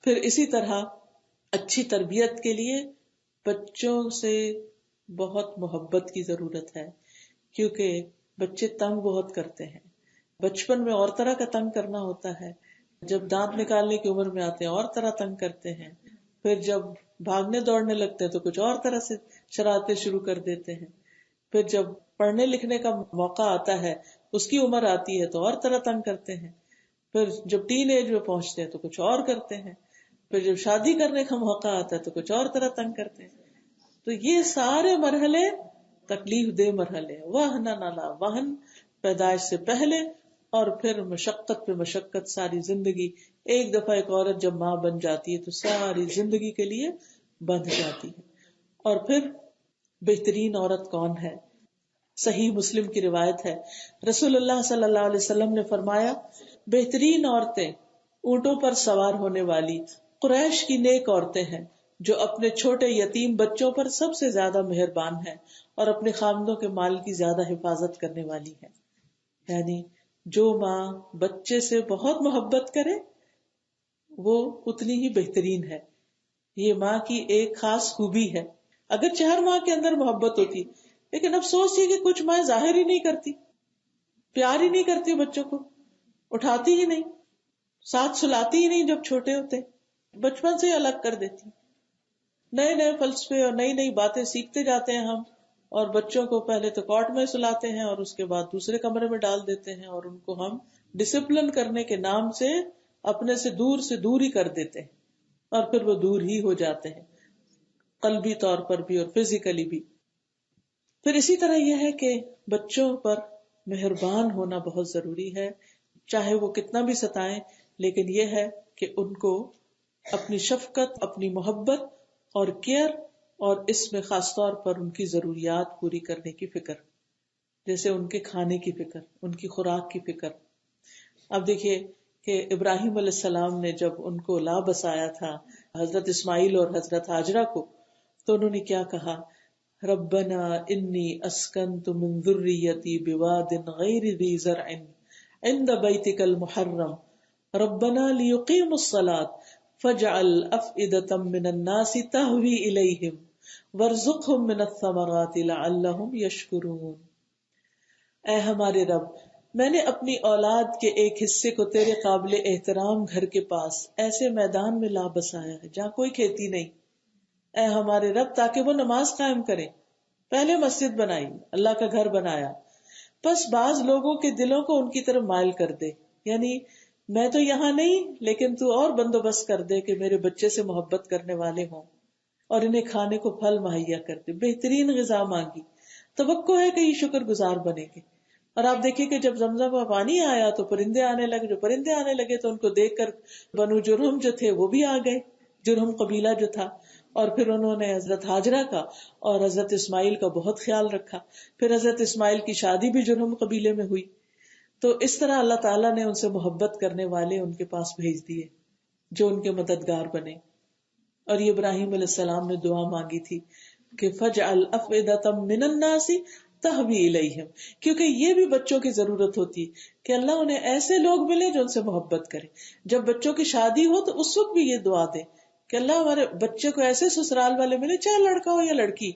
پھر اسی طرح اچھی تربیت کے لیے بچوں سے بہت محبت کی ضرورت ہے، کیونکہ بچے تنگ بہت کرتے ہیں. بچپن میں اور طرح کا تنگ کرنا ہوتا ہے، جب دانت نکالنے کی عمر میں آتے ہیں اور طرح تنگ کرتے ہیں، پھر جب بھاگنے دوڑنے لگتے ہیں تو کچھ اور طرح سے شرارتیں شروع کر دیتے ہیں، پھر جب پڑھنے لکھنے کا موقع آتا ہے، اس کی عمر آتی ہے تو اور طرح تنگ کرتے ہیں، پھر جب ٹین ایج میں پہنچتے ہیں تو کچھ اور کرتے ہیں، پھر جب شادی کرنے کا موقع آتا ہے تو کچھ اور طرح تنگ کرتے ہیں. تو یہ سارے مرحلے تکلیف دہ مرحلے، وہن نالا وہن پیدائش سے پہلے، اور پھر مشقت پہ مشقت ساری زندگی. ایک دفعہ ایک عورت جب ماں بن جاتی ہے تو ساری زندگی کے لیے بندھ جاتی ہے. اور پھر بہترین عورت کون ہے؟ صحیح مسلم کی روایت ہے، رسول اللہ صلی اللہ علیہ وسلم نے فرمایا، بہترین عورتیں اونٹوں پر سوار ہونے والی قریش کی نیک عورتیں ہیں جو اپنے چھوٹے یتیم بچوں پر سب سے زیادہ مہربان ہیں اور اپنے خاوندوں کے مال کی زیادہ حفاظت کرنے والی ہیں. یعنی جو ماں بچے سے بہت محبت کرے وہ اتنی ہی بہترین ہے. یہ ماں کی ایک خاص خوبی ہے. اگر ہر ماں کے اندر محبت ہوتی، لیکن افسوس یہ کہ کچھ ماں ظاہر ہی نہیں کرتی، پیار ہی نہیں کرتی بچوں کو، اٹھاتی ہی نہیں، ساتھ سلاتی ہی نہیں جب چھوٹے ہوتے، بچپن سے ہی الگ کر دیتی. نئے نئے فلسفے اور نئی نئی باتیں سیکھتے جاتے ہیں ہم، اور بچوں کو پہلے تو کاٹ میں سلاتے ہیں اور اس کے بعد دوسرے کمرے میں ڈال دیتے ہیں، اور ان کو ہم ڈسپلن کرنے کے نام سے اپنے سے دور ہی کر دیتے ہیں، اور پھر وہ دور ہی ہو جاتے ہیں، قلبی طور پر بھی اور فزیکلی بھی. پھر اسی طرح یہ ہے کہ بچوں پر مہربان ہونا بہت ضروری ہے، چاہے وہ کتنا بھی ستائیں، لیکن یہ ہے کہ ان کو اپنی شفقت، اپنی محبت اور کیئر، اور اس میں خاص طور پر ان کی ضروریات پوری کرنے کی فکر، جیسے ان کے کھانے کی فکر، ان کی خوراک کی فکر. اب دیکھیے کہ ابراہیم علیہ السلام نے جب ان کو لا بسایا تھا، حضرت اسماعیل اور حضرت ہاجرہ کو، تو انہوں نے کیا کہا؟ ربنا انی اسکنت من ذریتی بواد غیر ذی زرع عند بیتک المحرم ربنا لیقیموا الصلاة فاجعل افئدة من الناس تہوی الیہم وارزقہم من الثمرات لعلہم یشکرون. اے ہمارے رب، میں نے اپنی اولاد کے ایک حصے کو تیرے قابل احترام گھر کے پاس ایسے میدان میں لا بسایا ہے جہاں کوئی کھیتی نہیں، اے ہمارے رب، تاکہ وہ نماز قائم کرے. پہلے مسجد بنائی، اللہ کا گھر بنایا، بس بعض لوگوں کے دلوں کو ان کی طرف مائل کر دے، یعنی میں تو یہاں نہیں، لیکن تو اور بندوبست کر دے کہ میرے بچے سے محبت کرنے والے ہوں، اور انہیں کھانے کو پھل مہیا کر دے. بہترین غذا مانگی، توقع ہے کہ یہ شکر گزار بنے گے. اور آپ دیکھیں کہ جب زمزم کا پانی آیا تو پرندے آنے لگے، جو پرندے آنے لگے تو ان کو دیکھ کر بنو جرہم جو تھے وہ بھی آ گئے، جرہم قبیلہ جو تھا، اور پھر انہوں نے حضرت ہاجرہ کا اور حضرت اسماعیل کا بہت خیال رکھا. پھر حضرت اسماعیل کی شادی بھی جرہم قبیلے میں ہوئی. تو اس طرح اللہ تعالیٰ نے ان سے محبت کرنے والے ان کے پاس بھیج دیے جو ان کے مددگار بنے. اور یہ ابراہیم علیہ السلام نے دعا مانگی تھی کہ فجعل افئدۃ من الناس تہوی الیہم، کیونکہ یہ بھی بچوں کی ضرورت ہوتی ہے کہ اللہ انہیں ایسے لوگ ملے جو ان سے محبت کرے. جب بچوں کی شادی ہو تو اس وقت بھی یہ دعا دے کہ اللہ ہمارے بچے کو ایسے سسرال والے ملے، چاہے لڑکا ہو یا لڑکی،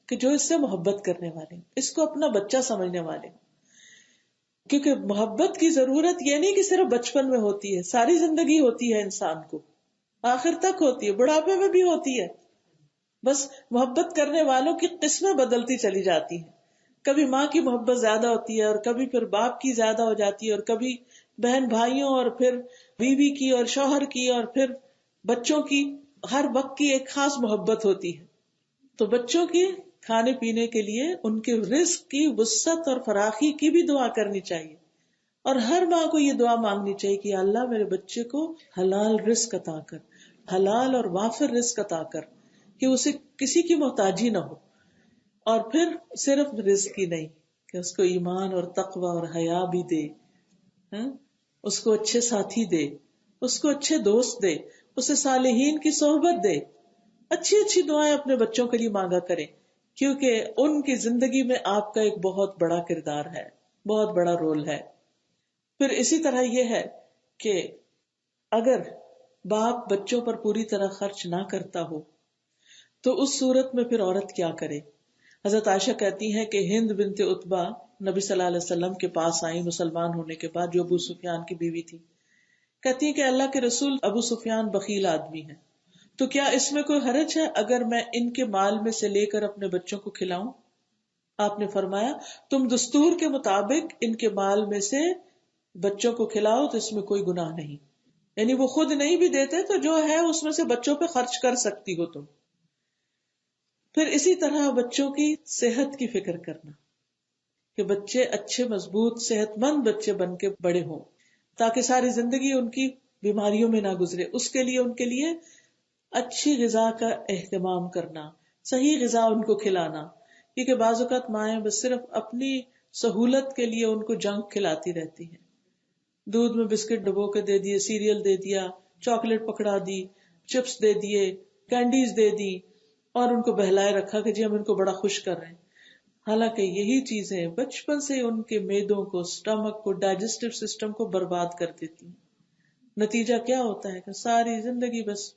کہ جو اس سے محبت کرنے والے، اس کو اپنا بچہ سمجھنے والے. کیونکہ محبت کی ضرورت یہ نہیں کہ صرف بچپن میں ہوتی ہے، ساری زندگی ہوتی ہے، انسان کو آخر تک ہوتی ہے، بڑھاپے میں بھی ہوتی ہے. بس محبت کرنے والوں کی قسمیں بدلتی چلی جاتی ہیں. کبھی ماں کی محبت زیادہ ہوتی ہے، اور کبھی پھر باپ کی زیادہ ہو جاتی ہے، اور کبھی بہن بھائیوں، اور پھر بیوی کی اور شوہر کی، اور پھر بچوں کی. ہر وقت کی ایک خاص محبت ہوتی ہے. تو بچوں کی کھانے پینے کے لیے ان کے رزق کی وسعت اور فراخی کی بھی دعا کرنی چاہیے. اور ہر ماں کو یہ دعا مانگنی چاہیے کہ اللہ میرے بچے کو حلال رزق عطا کر، حلال اور وافر رزق عطا کر، کہ اسے کسی کی محتاجی نہ ہو. اور پھر صرف رزق ہی نہیں کہ اس کو ایمان اور تقوی اور حیا بھی دے، اس کو اچھے ساتھی دے، اس کو اچھے دوست دے، اسے صالحین کی صحبت دے. اچھی اچھی دعائیں اپنے بچوں کے لیے مانگا کریں، کیونکہ ان کی زندگی میں آپ کا ایک بہت بڑا کردار ہے، بہت بڑا رول ہے. پھر اسی طرح یہ ہے کہ اگر باپ بچوں پر پوری طرح خرچ نہ کرتا ہو تو اس صورت میں پھر عورت کیا کرے؟ حضرت عائشہ کہتی ہیں کہ ہند بنت عتبہ نبی صلی اللہ علیہ وسلم کے پاس آئی مسلمان ہونے کے بعد، جو ابو سفیان کی بیوی تھی. کہتی ہیں کہ اللہ کے رسول، ابو سفیان بخیل آدمی ہے، تو کیا اس میں کوئی حرج ہے اگر میں ان کے مال میں سے لے کر اپنے بچوں کو کھلاؤں؟ آپ نے فرمایا تم دستور کے مطابق ان کے مال میں سے بچوں کو کھلاؤ تو اس میں کوئی گناہ نہیں. یعنی وہ خود نہیں بھی دیتے تو جو ہے اس میں سے بچوں پہ خرچ کر سکتی ہو تم. پھر اسی طرح بچوں کی صحت کی فکر کرنا کہ بچے اچھے مضبوط صحت مند بچے بن کے بڑے ہوں تاکہ ساری زندگی ان کی بیماریوں میں نہ گزرے. اس کے لیے اچھی غذا کا اہتمام کرنا، صحیح غذا ان کو کھلانا، کیونکہ بعض اوقات مائیں بس صرف اپنی سہولت کے لیے ان کو جنک کھلاتی رہتی ہیں. دودھ میں بسکٹ ڈبو کے دے دیے، سیریل دے دیا، چاکلیٹ پکڑا دی، چپس دے دیے، کینڈیز دے دی اور ان کو بہلائے رکھا کہ جی ہم ان کو بڑا خوش کر رہے ہیں. حالانکہ یہی چیزیں بچپن سے ان کے معدوں کو، سٹمک کو، ڈائجسٹو سسٹم کو برباد کر دیتی ہیں. نتیجہ کیا ہوتا ہے کہ ساری زندگی بس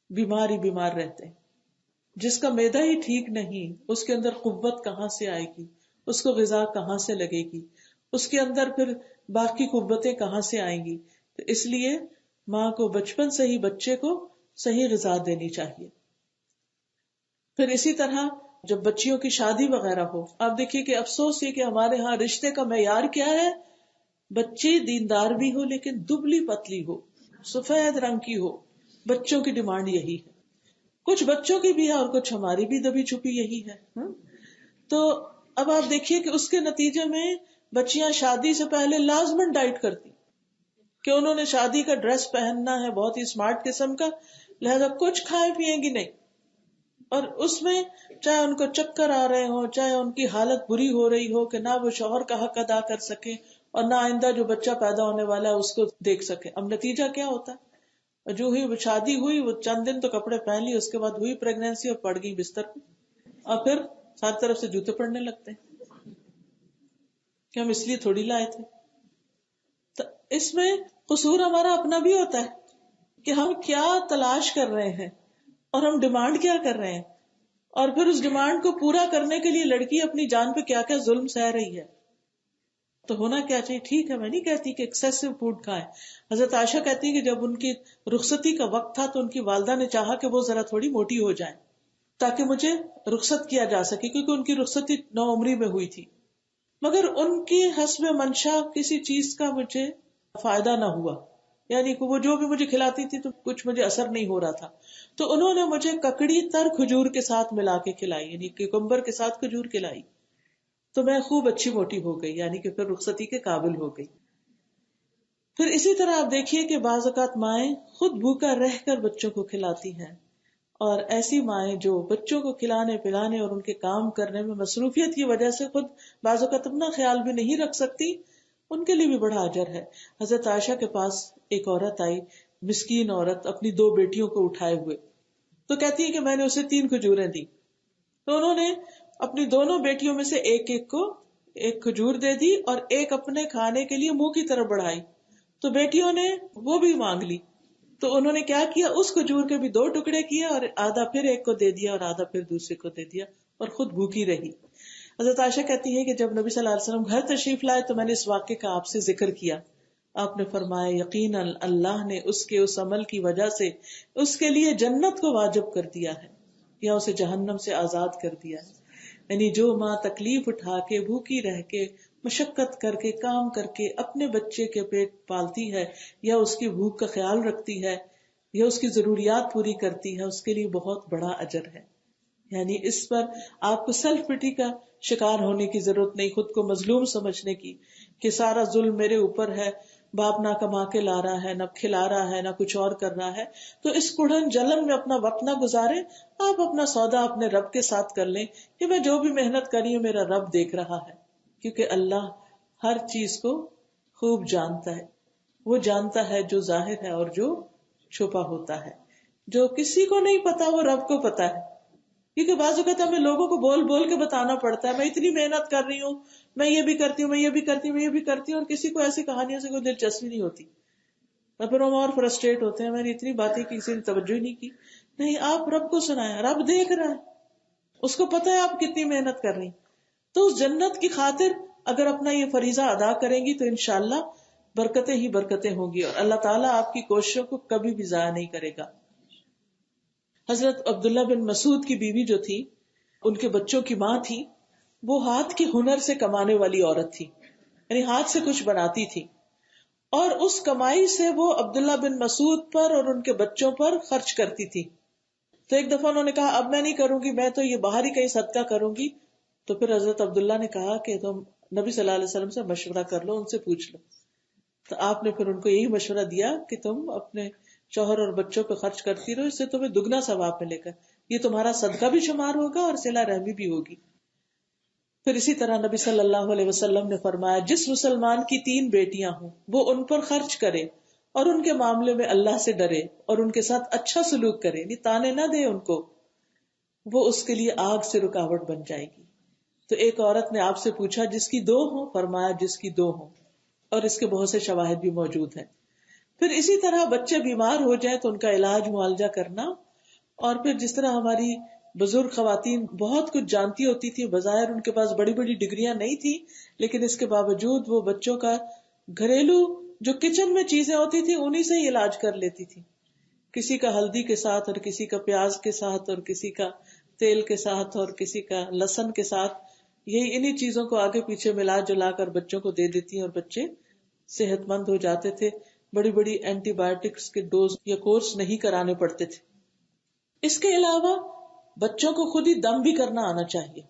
بیمار ہی بیمار رہتے ہیں. جس کا معدہ ہی ٹھیک نہیں، اس کے اندر قوت کہاں سے آئے گی، اس کو غذا کہاں سے لگے گی، اس کے اندر پھر باقی قوتیں کہاں سے آئیں گی. تو اس لیے ماں کو بچپن سے ہی بچے کو صحیح غذا دینی چاہیے. پھر اسی طرح جب بچیوں کی شادی وغیرہ ہو، آپ دیکھیے کہ افسوس یہ کہ ہمارے ہاں رشتے کا معیار کیا ہے، بچی دیندار بھی ہو لیکن دبلی پتلی ہو، سفید رنگ کی ہو. بچوں کی ڈیمانڈ یہی ہے، کچھ بچوں کی بھی ہے اور کچھ ہماری بھی دبی چھپی یہی ہے. تو اب آپ دیکھیے کہ اس کے نتیجے میں بچیاں شادی سے پہلے لازمن ڈائٹ کرتی کہ انہوں نے شادی کا ڈریس پہننا ہے بہت ہی اسمارٹ قسم کا، لہذا کچھ کھائے پیئیں گی نہیں. اور اس میں چاہے ان کو چکر آ رہے ہوں، چاہے ان کی حالت بری ہو رہی ہو کہ نہ وہ شوہر کا حق ادا کر سکے اور نہ آئندہ جو بچہ پیدا ہونے والا ہے اس کو دیکھ سکے. اب نتیجہ کیا ہوتا ہے، جو ہی شادی ہوئی وہ چند دن تو کپڑے پہن لی، اس کے بعد ہوئی پریگنینسی اور پڑ گئی بستر پہ، اور پھر ہر طرف سے جوتے پڑنے لگتے ہیں کہ ہم اس لیے تھوڑی لائے تھے. تو اس میں قصور ہمارا اپنا بھی ہوتا ہے کہ ہم کیا تلاش کر رہے ہیں اور ہم ڈیمانڈ کیا کر رہے ہیں، اور پھر اس ڈیمانڈ کو پورا کرنے کے لیے لڑکی اپنی جان پہ کیا کیا ظلم سہ رہی ہے. تو ہونا کیا چاہیے؟ ٹھیک ہے، میں نہیں کہتی کہ ایکسیسو فوڈ کھائیں. حضرت عائشہ کہتی ہے کہ جب ان کی رخصتی کا وقت تھا تو ان کی والدہ نے چاہا کہ وہ ذرا تھوڑی موٹی ہو جائیں تاکہ مجھے رخصت کیا جا سکے، کیونکہ ان کی رخصتی 9 عمری میں ہوئی تھی. مگر ان کی حسب منشا کسی چیز کا مجھے فائدہ نہ ہوا، یعنی کہ وہ جو بھی مجھے کھلاتی تھی تو کچھ مجھے اثر نہیں ہو رہا تھا. تو انہوں نے مجھے ککڑی تر کھجور کے ساتھ ملا کے کھلائی، یعنی کیکمبر کے ساتھ کھجور کھلائی، تو میں خوب اچھی موٹی ہو گئی، یعنی کہ پھر رخصتی کے قابل ہو گئی. پھر اسی طرح آپ دیکھیے کہ بعض اوقات مائیں خود بھوکا رہ کر بچوں کو کھلاتی ہیں، اور ایسی مائیں جو بچوں کو کھلانے پلانے اور ان کے کام کرنے میں مصروفیت کی وجہ سے خود بعض اوقات اپنا خیال بھی نہیں رکھ سکتی، ان کے لیے بھی بڑا اجر ہے. حضرت عائشہ کے پاس ایک عورت آئی، مسکین عورت، اپنی 2 بیٹیوں کو اٹھائے ہوئے، تو کہتی ہے کہ میں نے اسے 3 کھجوریں دی. تو انہوں نے اپنی دونوں بیٹیوں میں سے ایک کو 1 کھجور دے دی اور ایک اپنے کھانے کے لیے منہ کی طرف بڑھائی. تو بیٹیوں نے وہ بھی مانگ لی، تو انہوں نے کیا کیا، اس کھجور کے بھی 2 ٹکڑے کیے اور آدھا پھر ایک کو دے دیا اور آدھا پھر دوسرے کو دے دیا، اور خود بھوکی رہی. حضرت عائشہ کہتی ہے کہ جب نبی صلی اللہ علیہ وسلم گھر تشریف لائے تو میں نے اس واقعے کا آپ سے ذکر کیا. آپ نے فرمایا یقیناً اللہ نے اس کے اس عمل کی وجہ سے اس کے لیے جنت کو واجب کر دیا ہے یا اسے جہنم سے آزاد کر دیا ہے. یعنی جو ماں تکلیف اٹھا کے، بھوکی رہ کے، مشقت کر کے، کام کر کے اپنے بچے کے پیٹ پالتی ہے یا اس کی بھوک کا خیال رکھتی ہے یا اس کی ضروریات پوری کرتی ہے، اس کے لیے بہت بڑا اجر ہے. یعنی اس پر آپ کو سیلف پٹی کا شکار ہونے کی ضرورت نہیں، خود کو مظلوم سمجھنے کی کہ سارا ظلم میرے اوپر ہے، باپ نہ کما کے لا رہا ہے، نہ کھلا رہا ہے، نہ کچھ اور کر رہا ہے. تو اس کڑھن جلن میں اپنا وقت نہ گزارے، آپ اپنا سودا اپنے رب کے ساتھ کر لیں کہ میں جو بھی محنت کری ہوں میرا رب دیکھ رہا ہے. کیونکہ اللہ ہر چیز کو خوب جانتا ہے، وہ جانتا ہے جو ظاہر ہے اور جو چھپا ہوتا ہے. جو کسی کو نہیں پتا وہ رب کو پتا ہے. کیونکہ بعض اوقات ہمیں لوگوں کو بول بول کے بتانا پڑتا ہے میں اتنی محنت کر رہی ہوں، میں یہ بھی کرتی ہوں، میں یہ بھی کرتی ہوں، میں یہ بھی کرتی ہوں، اور کسی کو ایسی کہانیوں سے کوئی دلچسپی نہیں ہوتی. اور پھر ہم اور فرسٹریٹ ہوتے ہیں، میری اتنی باتیں کی کسی نے توجہ ہی نہیں کی. نہیں، آپ رب کو سنائیں، رب دیکھ رہا ہے، اس کو پتا ہے آپ کتنی محنت کر رہی. تو اس جنت کی خاطر اگر اپنا یہ فریضہ ادا کریں گی تو انشاءاللہ برکتیں ہی برکتیں ہوں گی، اور اللہ تعالیٰ آپ کی کوششوں کو کبھی بھی ضائع نہیں کرے گا. حضرت عبداللہ بن مسعود کی بیوی جو تھی، ان کے بچوں کی ماں تھی، وہ ہاتھ کے ہنر سے کمانے والی عورت تھی، یعنی ہاتھ سے کچھ بناتی تھی، اور اس کمائی سے وہ عبداللہ بن مسعود پر اور ان کے بچوں پر خرچ کرتی تھی. تو ایک دفعہ انہوں نے کہا اب میں نہیں کروں گی، میں تو یہ باہر ہی کہیں صدقہ کروں گی. تو پھر حضرت عبداللہ نے کہا کہ تم نبی صلی اللہ علیہ وسلم سے مشورہ کر لو، ان سے پوچھ لو. تو آپ نے پھر ان کو یہی مشورہ دیا کہ تم اپنے شوہر اور بچوں پہ خرچ کرتی رہو، اس سے تمہیں دگنا ثواب ملے گا، یہ تمہارا صدقہ بھی شمار ہوگا اور صلہ رحمی بھی ہوگی. پھر اسی طرح نبی صلی اللہ علیہ وسلم نے فرمایا جس مسلمان کی 3 بیٹیاں ہوں وہ ان پر خرچ کرے اور ان کے معاملے میں اللہ سے ڈرے اور ان کے ساتھ اچھا سلوک کرے، یعنی تانے نہ دے ان کو، وہ اس کے لیے آگ سے رکاوٹ بن جائے گی. تو ایک عورت نے آپ سے پوچھا جس کی 2 ہوں؟ فرمایا جس کی 2 ہوں، اور اس کے بہت سے شواہد بھی موجود ہیں. پھر اسی طرح بچے بیمار ہو جائیں تو ان کا علاج معالجہ کرنا، اور پھر جس طرح ہماری بزرگ خواتین بہت کچھ جانتی ہوتی تھی، بظاہر ان کے پاس بڑی بڑی ڈگریاں نہیں تھی، لیکن اس کے باوجود وہ بچوں کا گھریلو جو کچن میں چیزیں ہوتی تھی انہی سے ہی علاج کر لیتی تھی. کسی کا ہلدی کے ساتھ اور کسی کا پیاز کے ساتھ اور کسی کا تیل کے ساتھ اور کسی کا لہسن کے ساتھ، یہی انہی چیزوں کو آگے پیچھے ملا جلا کر بچوں کو دے دیتی اور بچے صحت مند ہو جاتے تھے. بڑی بڑی اینٹی بایوٹکس کے ڈوز یا کورس نہیں کرانے پڑتے تھے. اس کے علاوہ بچوں کو خود ہی دم بھی کرنا آنا چاہیے.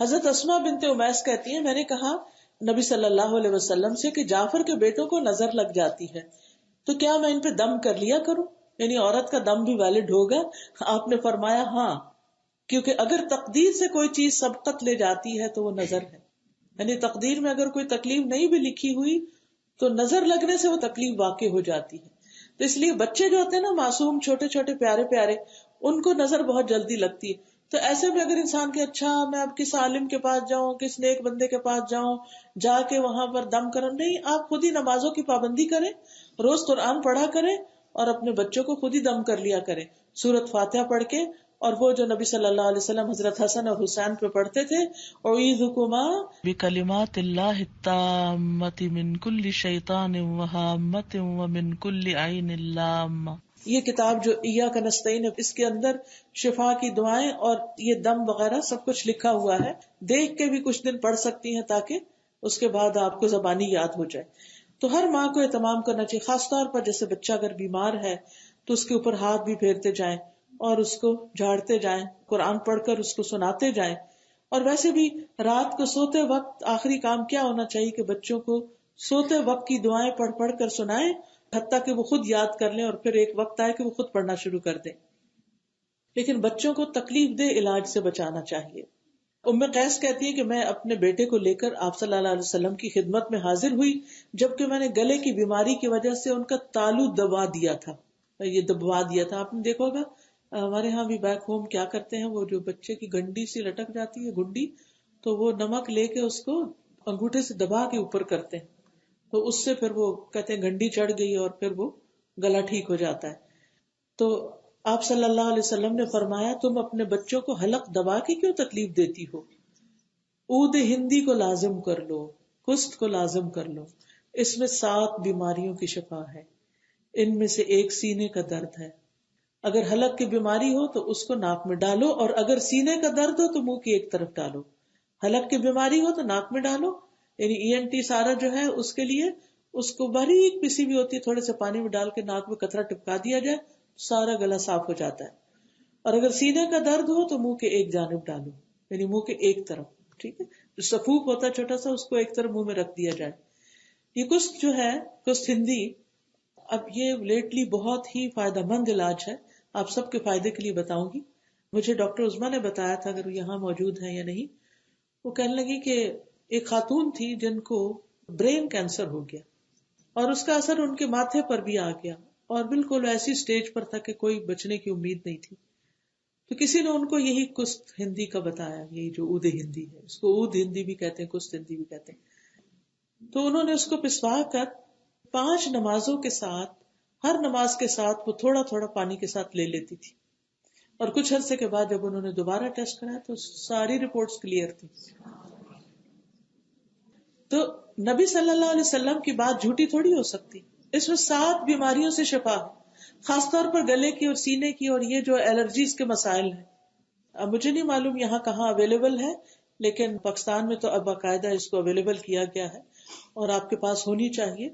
حضرت اسماء بنت امیس کہتی ہیں میں نے کہا نبی صلی اللہ علیہ وسلم سے کہ جعفر کے بیٹوں کو نظر لگ جاتی ہے تو کیا میں ان پہ دم کر لیا کروں، یعنی عورت کا دم بھی ویلڈ ہوگا؟ آپ نے فرمایا ہاں، کیونکہ اگر تقدیر سے کوئی چیز سبقت لے جاتی ہے تو وہ نظر ہے، یعنی تقدیر میں اگر کوئی تکلیف نہیں بھی لکھی ہوئی تو نظر لگنے سے وہ تکلیف واقع ہو جاتی ہے. تو اس لیے بچے جو ہوتے ہیں نا معصوم چھوٹے چھوٹے پیارے پیارے، ان کو نظر بہت جلدی لگتی ہے. تو ایسے میں اگر انسان کے اچھا میں اب کس عالم کے پاس جاؤں، کس نیک بندے کے پاس جاؤں، جا کے وہاں پر دم کروں، نہیں، آپ خود ہی نمازوں کی پابندی کریں، روز قرآن پڑھا کریں اور اپنے بچوں کو خود ہی دم کر لیا کریں سورۃ فاتحہ پڑھ کے. اور وہ جو نبی صلی اللہ علیہ وسلم حضرت حسن اور حسین پہ پڑھتے تھے، اعوذکما بکلمات اللہ التامۃ من کل شیطان وہامۃ ومن کل عین لامہ. یہ کتاب جو ایاک نستعین ہے، اس کے اندر شفا کی دعائیں اور یہ دم وغیرہ سب کچھ لکھا ہوا ہے. دیکھ کے بھی کچھ دن پڑھ سکتی ہیں تاکہ اس کے بعد آپ کو زبانی یاد ہو جائے. تو ہر ماں کو اہتمام کرنا چاہیے، خاص طور پر جیسے بچہ اگر بیمار ہے تو اس کے اوپر ہاتھ بھی پھیرتے جائیں اور اس کو جھاڑتے جائیں، قرآن پڑھ کر اس کو سناتے جائیں. اور ویسے بھی رات کو سوتے وقت آخری کام کیا ہونا چاہیے کہ بچوں کو سوتے وقت کی دعائیں پڑھ پڑھ کر سنائیں، حتیٰ کہ وہ خود یاد کر لیں اور پھر ایک وقت آئے کہ وہ خود پڑھنا شروع کر دیں. لیکن بچوں کو تکلیف دہ علاج سے بچانا چاہیے. ام قیس کہتی ہے کہ میں اپنے بیٹے کو لے کر آپ صلی اللہ علیہ وسلم کی خدمت میں حاضر ہوئی جبکہ میں نے گلے کی بیماری کی وجہ سے ان کا تالو دبا دیا تھا. آپ نے دیکھا ہوگا ہمارے ہاں بھی بیک ہوم کیا کرتے ہیں، وہ جو بچے کی گنڈی سی لٹک جاتی ہے گنڈی، تو وہ نمک لے کے اس کو انگوٹھے سے دبا کے اوپر کرتے ہیں، تو اس سے پھر وہ کہتے ہیں گنڈی چڑھ گئی اور پھر وہ گلا ٹھیک ہو جاتا ہے. تو آپ صلی اللہ علیہ وسلم نے فرمایا تم اپنے بچوں کو حلق دبا کے کیوں تکلیف دیتی ہو؟ عود ہندی کو لازم کر لو، کست کو لازم کر لو، اس میں 7 بیماریوں کی شفا ہے، ان میں سے ایک سینے کا درد ہے. اگر حلق کی بیماری ہو تو اس کو ناک میں ڈالو، اور اگر سینے کا درد ہو تو منہ کی ایک طرف ڈالو. حلق کی بیماری ہو تو ناک میں ڈالو، یعنی ENT سارا جو ہے اس کے لیے اس کو باریک پسی بھی ہوتی ہے، تھوڑے سے پانی میں ڈال کے ناک میں قطرہ ٹپکا دیا جائے، سارا گلا صاف ہو جاتا ہے. اور اگر سینے کا درد ہو تو منہ کے ایک جانب ڈالو، یعنی منہ کے ایک طرف، ٹھیک ہے، جو سفوف ہوتا ہے چھوٹا سا اس کو ایک طرف منہ میں رکھ دیا جائے. یہ کست جو ہے، کست ہندی، اب یہ لیٹلی بہت ہی فائدہ مند علاج ہے، آپ سب کے فائدے کے لیے بتاؤں گی. مجھے ڈاکٹر عظما نے بتایا تھا، اگر یہاں موجود ہے یا نہیں، وہ کہنے لگی کہ ایک خاتون تھی جن کو برین کینسر ہو گیا اور اس کا اثر ان کے ماتھے پر بھی آ گیا اور بالکل ایسی سٹیج پر تھا کہ کوئی بچنے کی امید نہیں تھی. تو کسی نے ان کو یہی کست ہندی کا بتایا، یہی جو اود ہندی ہے، اس کو اود ہندی بھی کہتے ہیں، کست ہندی بھی کہتے ہیں. تو انہوں نے اس کو پسوا کر 5 نمازوں کے ساتھ ہر نماز کے ساتھ وہ تھوڑا تھوڑا پانی کے ساتھ لے لیتی تھی، اور کچھ عرصے کے بعد جب انہوں نے دوبارہ ٹیسٹ کرایا تو ساری رپورٹس کلیئر تھی. تو نبی صلی اللہ علیہ وسلم کی بات جھوٹی تھوڑی ہو سکتی. اس میں 7 بیماریوں سے شفا ہے، خاص طور پر گلے کی اور سینے کی اور یہ جو الرجیز کے مسائل ہیں. اب مجھے نہیں معلوم یہاں کہاں اویلیبل ہے، لیکن پاکستان میں تو اب باقاعدہ اس کو اویلیبل کیا گیا ہے اور آپ کے پاس ہونی چاہیے.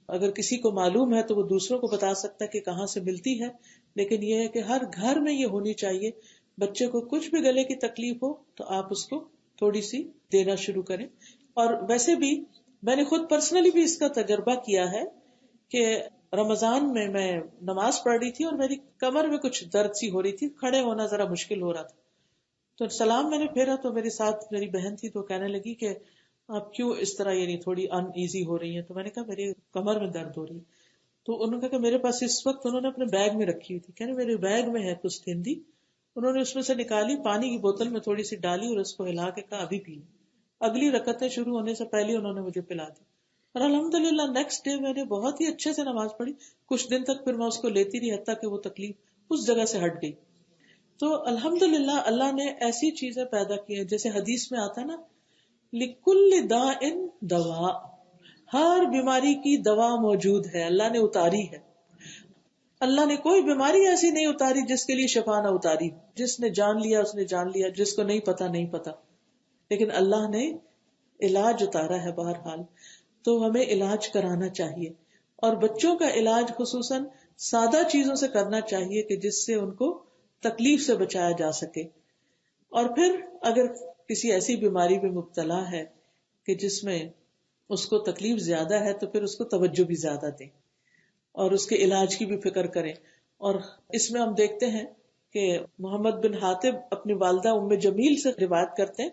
اگر کسی کو معلوم ہے تو وہ دوسروں کو بتا سکتا ہے کہ کہاں سے ملتی ہے، لیکن یہ ہے کہ ہر گھر میں یہ ہونی چاہیے. بچے کو کچھ بھی گلے کی تکلیف ہو تو آپ اس کو تھوڑی سی دینا شروع کریں. اور ویسے بھی میں نے خود پرسنلی بھی اس کا تجربہ کیا ہے کہ رمضان میں نماز پڑھ رہی تھی اور میری کمر میں کچھ درد سی ہو رہی تھی، کھڑے ہونا ذرا مشکل ہو رہا تھا. تو سلام میں نے پھیرا تو میرے ساتھ میری بہن تھی، تو کہنے لگی کہ آپ کیوں اس طرح یعنی تھوڑی ان ایزی ہو رہی ہیں. تو میں نے کہا میری کمر میں درد ہو رہی ہے. تو انہوں نے کہا کہ میرے پاس اس وقت، انہوں نے اپنے بیگ میں رکھی ہوئی تھی، کہنے میرے بیگ میں ہے کچھ تھندی. انہوں نے اس میں سے نکالی، پانی کی بوتل میں تھوڑی سی ڈالی اور اس کو ہلا کے کہا ابھی پی. اگلی رکعتیں شروع ہونے سے پہلے انہوں نے مجھے پلا دی، اور الحمدللہ نیکسٹ ڈے میں نے بہت ہی اچھے سے نماز پڑھی. کچھ دن تک پھر میں اس کو لیتی رہی حتیٰ کہ وہ تکلیف اس جگہ سے ہٹ گئی. تو الحمدللہ اللہ نے ایسی چیزیں پیدا کی ہیں، جیسے حدیث میں آتا ہے نا، لِكُلِّ دَاءٍ دَوَاءٌ، ہر بیماری کی دوا موجود ہے، اللہ نے اتاری ہے. اللہ نے کوئی بیماری ایسی نہیں اتاری جس کے لیے شفا نہ اتاری. جس نے جان لیا اس نے جان لیا، جس کو نہیں پتا نہیں پتا، لیکن اللہ نے علاج اتارا ہے بہرحال. تو ہمیں علاج کرانا چاہیے، اور بچوں کا علاج خصوصاً سادہ چیزوں سے کرنا چاہیے کہ جس سے ان کو تکلیف سے بچایا جا سکے. اور پھر اگر کسی ایسی بیماری میں مبتلا ہے کہ جس میں اس کو تکلیف زیادہ ہے تو پھر اس کو توجہ بھی زیادہ دیں اور اس کے علاج کی بھی فکر کریں. اور اس میں ہم دیکھتے ہیں کہ محمد بن حاتب اپنی والدہ ام جمیل سے روایت کرتے ہیں.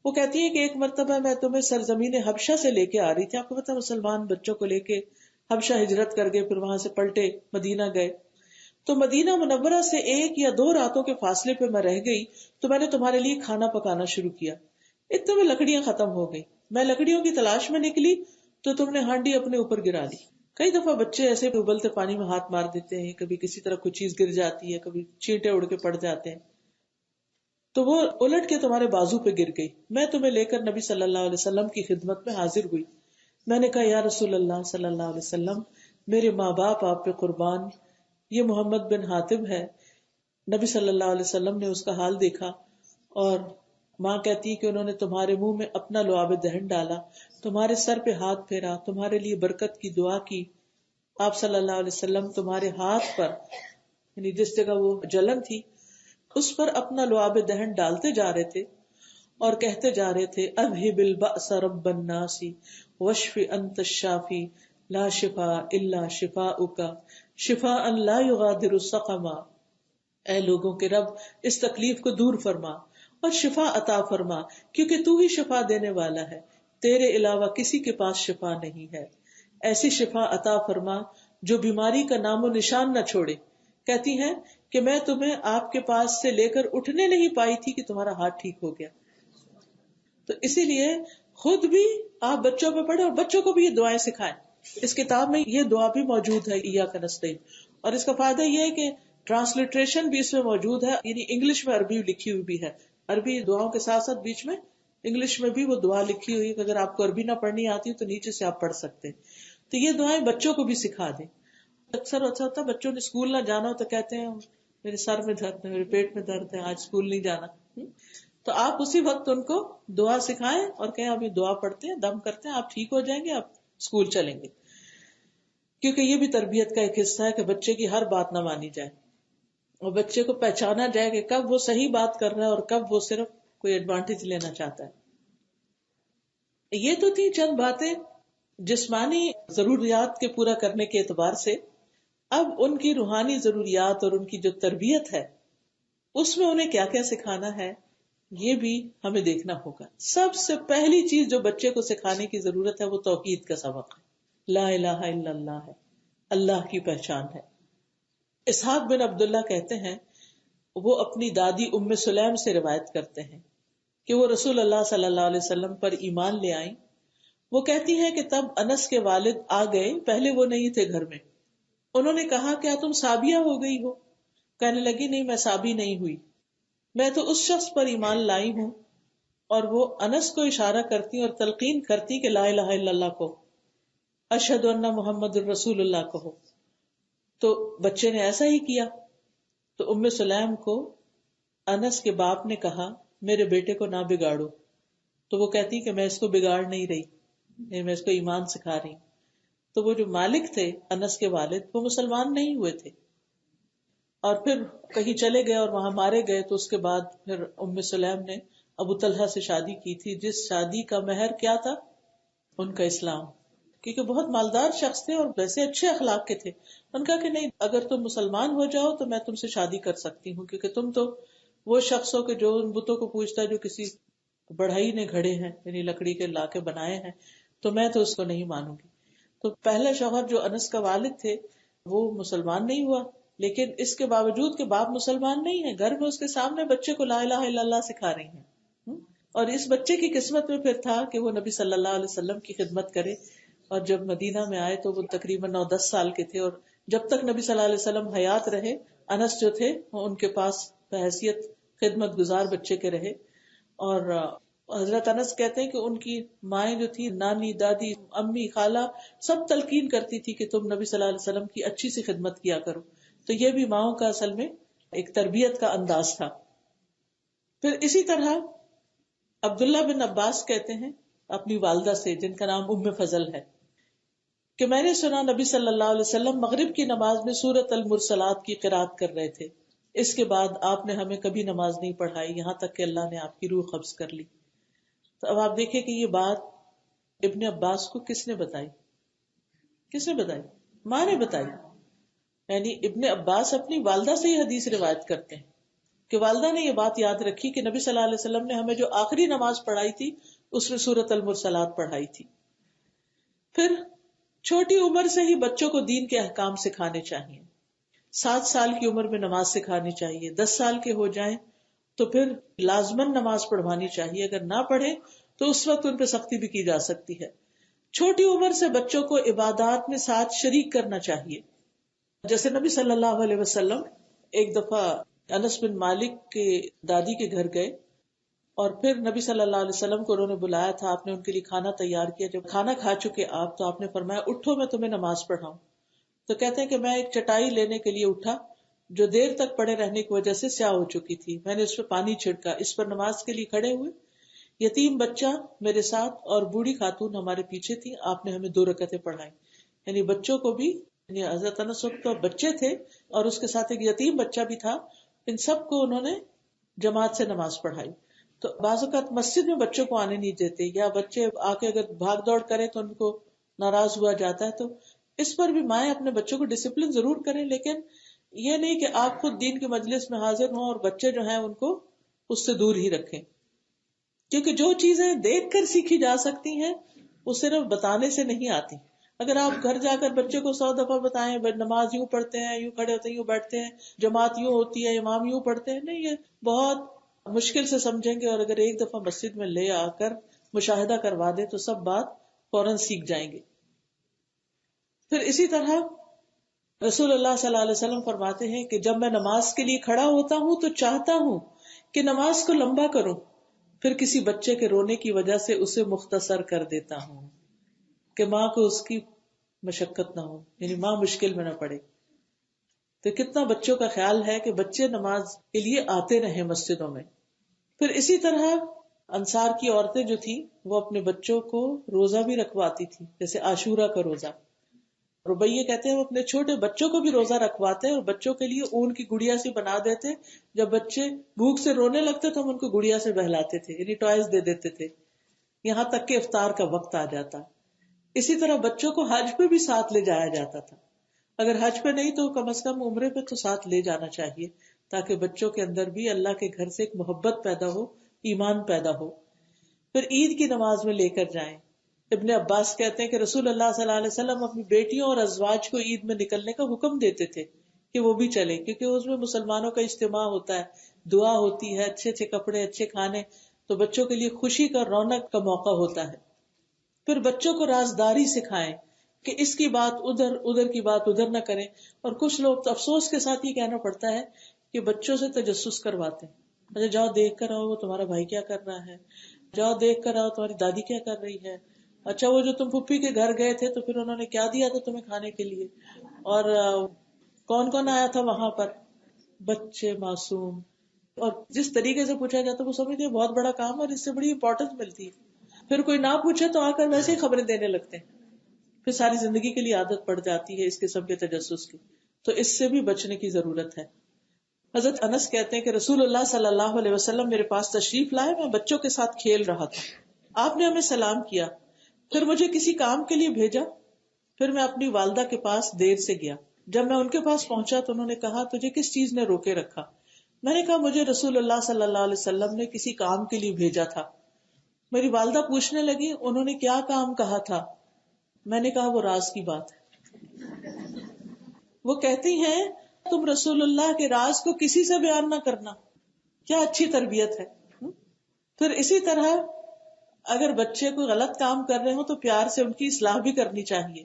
وہ کہتی ہے کہ ایک مرتبہ میں تمہیں سرزمین حبشہ سے لے کے آ رہی تھی. آپ کو پتا مسلمان بچوں کو لے کے حبشہ ہجرت کر گئے، پھر وہاں سے پلٹے مدینہ گئے. تو مدینہ منورہ سے 1 یا 2 راتوں کے فاصلے پہ میں رہ گئی، تو میں نے تمہارے لیے کھانا پکانا شروع کیا. اتنے میں لکڑیاں ختم ہو گئی. میں لکڑیوں کی تلاش میں نکلی تو تم نے ہانڈی اپنے اوپر گرا لی. کئی دفعہ بچے ایسے ابلتے پانی میں ہاتھ مار دیتے ہیں، کبھی کسی طرح کوئی چیز گر جاتی ہے، کبھی چینٹے اڑ کے پڑ جاتے ہیں، تو وہ الٹ کے تمہارے بازو پہ گر گئی. میں تمہیں لے کر نبی صلی اللہ علیہ وسلم کی خدمت میں حاضر ہوئی. میں نے کہا یا رسول اللہ صلی اللہ علیہ وسلم، میرے ماں باپ آپ پہ قربان، یہ محمد بن حاتب ہے. نبی صلی اللہ علیہ وسلم نے اس کا حال دیکھا، اور ماں کہتی کہ انہوں نے تمہارے منہ میں اپنا لعاب دہن ڈالا، تمہارے سر پہ ہاتھ پھیرا، تمہارے لیے برکت کی دعا کی. آپ صلی اللہ علیہ وسلم تمہارے ہاتھ پر، یعنی جس جگہ وہ جلن تھی اس پر اپنا لعاب دہن ڈالتے جا رہے تھے اور کہتے جا رہے تھے اذهب البأس رب الناس واشف انت الشافی لا شفاء الا شفاؤک شفاء لا یغادر سقما. اے لوگوں کے رب، اس تکلیف کو دور فرما اور شفا عطا فرما، کیونکہ تو ہی شفا دینے والا ہے، تیرے علاوہ کسی کے پاس شفا نہیں ہے. ایسی شفا عطا فرما جو بیماری کا نام و نشان نہ چھوڑے. کہتی ہیں کہ میں تمہیں آپ کے پاس سے لے کر اٹھنے نہیں پائی تھی کہ تمہارا ہاتھ ٹھیک ہو گیا. تو اسی لیے خود بھی آپ بچوں پہ پڑھیں اور بچوں کو بھی یہ دعائیں سکھائیں. اس کتاب میں یہ دعا بھی موجود ہے، ایاک نستعین، اور اس کا فائدہ یہ ہے کہ ٹرانسلیٹریشن بھی اس میں موجود ہے، یعنی انگلش میں عربی لکھی ہوئی بھی ہے. عربی دعاؤں کے ساتھ ساتھ بیچ میں انگلش میں بھی وہ دعا لکھی ہوئی ہے کہ اگر آپ کو عربی نہ پڑھنی آتی تو نیچے سے آپ پڑھ سکتے. تو یہ دعائیں بچوں کو بھی سکھا دیں. اکثر ایسا ہوتا ہے بچوں نے اسکول نہ جانا ہو تو کہتے ہیں میرے سر میں درد ہے، میرے پیٹ میں درد ہے، آج اسکول نہیں جانا. تو آپ اسی وقت ان کو دعا سکھائیں اور کہیں آپ یہ دعا پڑھتے ہیں، دم کرتے ہیں، آپ ٹھیک ہو جائیں گے، آپ اسکول چلیں گے. کیونکہ یہ بھی تربیت کا ایک حصہ ہے کہ بچے کی ہر بات نہ مانی جائے اور بچے کو پہچانا جائے کہ کب وہ صحیح بات کر رہا ہے اور کب وہ صرف کوئی ایڈوانٹیج لینا چاہتا ہے. یہ تو تھی چند باتیں جسمانی ضروریات کے پورا کرنے کے اعتبار سے. اب ان کی روحانی ضروریات اور ان کی جو تربیت ہے اس میں انہیں کیا کیا سکھانا ہے یہ بھی ہمیں دیکھنا ہوگا. سب سے پہلی چیز جو بچے کو سکھانے کی ضرورت ہے وہ توحید کا سبق ہے. لا الہ الا اللہ ہے، اللہ کی پہچان ہے. اسحاق بن عبداللہ کہتے ہیں، وہ اپنی دادی ام سلیم سے روایت کرتے ہیں کہ وہ رسول اللہ صلی اللہ علیہ وسلم پر ایمان لے آئیں. وہ کہتی ہیں کہ تب انس کے والد آ گئے، پہلے وہ نہیں تھے گھر میں. انہوں نے کہا کیا تم سابیہ ہو گئی ہو؟ کہنے لگی نہیں میں سابی نہیں ہوئی، میں تو اس شخص پر ایمان لائی ہوں، اور وہ انس کو اشارہ کرتی اور تلقین کرتی کہ لا الہ الا اللہ کو، اشہد ان محمد الرسول اللہ کہو۔ تو بچے نے ایسا ہی کیا۔ تو ام سلیم کو انس کے باپ نے کہا میرے بیٹے کو نہ بگاڑو، تو وہ کہتی کہ میں اس کو بگاڑ نہیں رہی، میں اس کو ایمان سکھا رہی ہوں۔ تو وہ جو مالک تھے انس کے والد، وہ مسلمان نہیں ہوئے تھے، اور پھر کہیں چلے گئے اور وہاں مارے گئے۔ تو اس کے بعد پھر ام سلیم نے ابو طلحہ سے شادی کی تھی، جس شادی کا مہر کیا تھا؟ ان کا اسلام، کیونکہ بہت مالدار شخص تھے اور ویسے اچھے اخلاق کے تھے۔ ان کا کہ نہیں، اگر تم مسلمان ہو جاؤ تو میں تم سے شادی کر سکتی ہوں، کیونکہ تم تو وہ شخص ہو کہ جو ان بتوں کو پوجتا ہے جو کسی بڑھائی نے گھڑے ہیں، یعنی لکڑی کے لا کے بنائے ہیں، تو میں تو اس کو نہیں مانوں گی۔ تو پہلا شوہر جو انس کا والد تھے وہ مسلمان نہیں ہوا، لیکن اس کے باوجود کہ باپ مسلمان نہیں ہے، گھر میں اس کے سامنے بچے کو لا الہ الا اللہ سکھا رہی ہیں۔ اور اس بچے کی قسمت میں پھر تھا کہ وہ نبی صلی اللہ علیہ وسلم کی خدمت کرے، اور جب مدینہ میں آئے تو وہ تقریباً 9-10 سال کے تھے، اور جب تک نبی صلی اللہ علیہ وسلم حیات رہے انس جو تھے وہ ان کے پاس بحیثیت خدمت گزار بچے کے رہے۔ اور حضرت انس کہتے ہیں کہ ان کی مائیں جو تھی، نانی، دادی، امی، خالہ، سب تلقین کرتی تھی کہ تم نبی صلی اللہ علیہ وسلم کی اچھی سی خدمت کیا کرو۔ تو یہ بھی ماؤں کا اصل میں ایک تربیت کا انداز تھا۔ پھر اسی طرح عبداللہ بن عباس کہتے ہیں اپنی والدہ سے، جن کا نام ام فضل ہے، کہ میں نے سنا نبی صلی اللہ علیہ وسلم مغرب کی نماز میں سورۃ المرسلات کی قرات کر رہے تھے، اس کے بعد آپ نے ہمیں کبھی نماز نہیں پڑھائی یہاں تک کہ اللہ نے آپ کی روح قبض کر لی۔ تو اب آپ دیکھیں کہ یہ بات ابن عباس کو کس نے بتائی؟ کس نے بتائی؟ ماں نے بتائی۔ یعنی ابن عباس اپنی والدہ سے ہی حدیث روایت کرتے ہیں کہ والدہ نے یہ بات یاد رکھی کہ نبی صلی اللہ علیہ وسلم نے ہمیں جو آخری نماز پڑھائی تھی اس میں سورۃ المرسلات پڑھائی تھی۔ پھر چھوٹی عمر سے ہی بچوں کو دین کے احکام سکھانے چاہیے۔ 7 سال کی عمر میں نماز سکھانی چاہیے، 10 سال کے ہو جائیں تو پھر لازماً نماز پڑھوانی چاہیے، اگر نہ پڑھے تو اس وقت ان پہ سختی بھی کی جا سکتی ہے۔ چھوٹی عمر سے بچوں کو عبادات میں ساتھ شریک کرنا چاہیے، جیسے نبی صلی اللہ علیہ وسلم ایک دفعہ انس بن مالک کے دادی کے گھر گئے، اور پھر نبی صلی اللہ علیہ وسلم کو انہوں نے بلایا تھا، آپ نے ان کے لیے کھانا تیار کیا۔ جب کھانا کھا چکے آپ تو آپ نے فرمایا اٹھو میں تمہیں نماز پڑھاؤں۔ تو کہتے ہیں کہ میں ایک چٹائی لینے کے لیے اٹھا جو دیر تک پڑے رہنے کی وجہ سے سیاہ ہو چکی تھی، میں نے اس پہ پانی چھڑکا، اس پر نماز کے لیے کھڑے ہوئے، یتیم بچہ میرے ساتھ اور بوڑھی خاتون ہمارے پیچھے تھی، آپ نے ہمیں 2 رکعتیں پڑھائیں۔ یعنی بچوں کو بھی، یعنی حضرت انس تو بچے تھے اور اس کے ساتھ ایک یتیم بچہ بھی تھا، ان سب کو انہوں نے جماعت سے نماز پڑھائی۔ تو بعض اوقات مسجد میں بچوں کو آنے نہیں دیتے، یا بچے آ کے اگر بھاگ دوڑ کریں تو ان کو ناراض ہوا جاتا ہے، تو اس پر بھی مائیں اپنے بچوں کو ڈسپلن ضرور کریں، لیکن یہ نہیں کہ آپ خود دین کی مجلس میں حاضر ہوں اور بچے جو ہیں ان کو اس سے دور ہی رکھیں، کیونکہ جو چیزیں دیکھ کر سیکھی جا سکتی ہیں وہ صرف بتانے سے نہیں آتی۔ اگر آپ گھر جا کر بچے کو 100 دفعہ بتائیں نماز یوں پڑھتے ہیں، یوں کھڑے ہوتے ہیں، یوں بیٹھتے ہیں، جماعت یوں ہوتی ہے، امام یوں پڑھتے ہیں، نہیں، یہ بہت مشکل سے سمجھیں گے، اور اگر ایک دفعہ مسجد میں لے آ کر مشاہدہ کروا دے تو سب بات فوراً سیکھ جائیں گے۔ پھر اسی طرح رسول اللہ صلی اللہ علیہ وسلم فرماتے ہیں کہ جب میں نماز کے لیے کھڑا ہوتا ہوں تو چاہتا ہوں کہ نماز کو لمبا کروں، پھر کسی بچے کے رونے کی وجہ سے اسے مختصر کر دیتا ہوں کہ ماں کو اس کی مشقت نہ ہو، یعنی ماں مشکل میں نہ پڑے۔ تو کتنا بچوں کا خیال ہے کہ بچے نماز کے لیے آتے رہیں مسجدوں میں۔ پھر اسی طرح انصار کی عورتیں جو تھیں وہ اپنے بچوں کو روزہ بھی رکھواتی تھی، جیسے عاشورہ کا روزہ۔ ربیہ کہتے ہیں وہ اپنے چھوٹے بچوں کو بھی روزہ رکھواتے اور بچوں کے لیے اون کی گڑیا سی بنا دیتے، جب بچے بھوک سے رونے لگتے تو ہم ان کو گڑیا سے بہلاتے تھے، یعنی ٹوائز دے دیتے تھے، یہاں تک کہ افطار کا وقت آ جاتا۔ اسی طرح بچوں کو حج پہ بھی ساتھ لے جایا جاتا تھا، اگر حج پہ نہیں تو کم از کم عمرے پہ تو ساتھ لے جانا چاہیے، تاکہ بچوں کے اندر بھی اللہ کے گھر سے ایک محبت پیدا ہو، ایمان پیدا ہو۔ پھر عید کی نماز میں لے کر جائیں۔ ابن عباس کہتے ہیں کہ رسول اللہ صلی اللہ علیہ وسلم اپنی بیٹیوں اور ازواج کو عید میں نکلنے کا حکم دیتے تھے کہ وہ بھی چلیں، کیونکہ اس میں مسلمانوں کا اجتماع ہوتا ہے، دعا ہوتی ہے، اچھے اچھے کپڑے، اچھے کھانے، تو بچوں کے لیے خوشی کا، رونق کا موقع ہوتا ہے۔ پھر بچوں کو رازداری سکھائیں کہ اس کی بات ادھر، ادھر کی بات ادھر نہ کریں. اور کچھ لوگ تو افسوس کے ساتھ یہ کہنا پڑتا ہے کہ بچوں سے تجسس کرواتے ہیں. اچھا جاؤ دیکھ کر آؤ وہ تمہارا بھائی کیا کر رہا ہے، جاؤ دیکھ کر آؤ تمہاری دادی کیا کر رہی ہے، اچھا وہ جو تم پھپھی کے گھر گئے تھے تو پھر انہوں نے کیا دیا تھا تمہیں کھانے کے لیے، اور کون کون آیا تھا وہاں پر. بچے معصوم، اور جس طریقے سے پوچھا جاتا ہے وہ سمجھتے ہیں بہت بڑا کام اور اس سے بڑی امپورٹنس ملتی ہے. پھر کوئی نہ پوچھے تو آ کر ویسے ہی خبریں دینے لگتے ہیں، پھر ساری زندگی کے لیے عادت پڑ جاتی ہے اس قسم کے تجسس کی. تو اس سے بھی بچنے کی ضرورت ہے. حضرت انس کہتے ہیں کہ رسول اللہ صلی اللہ علیہ وسلم میرے پاس تشریف لائے، میں بچوں کے ساتھ کھیل رہا تھا، آپ نے ہمیں سلام کیا، پھر مجھے کسی کام کے لیے بھیجا، پھر میں اپنی والدہ کے پاس دیر سے گیا. جب میں ان کے پاس پہنچا تو انہوں نے کہا تجھے کس چیز نے روکے رکھا؟ میں نے کہا مجھے رسول اللہ صلی اللہ علیہ وسلم نے کسی کام کے لیے بھیجا تھا. میری والدہ پوچھنے لگی انہوں نے کیا کام کہا تھا؟ میں نے کہا وہ راز کی بات ہے. وہ کہتی ہیں تم رسول اللہ کے راز کو کسی سے بیان نہ کرنا. کیا اچھی تربیت ہے. پھر اسی طرح اگر بچے کوئی غلط کام کر رہے ہوں تو پیار سے ان کی اصلاح بھی کرنی چاہیے.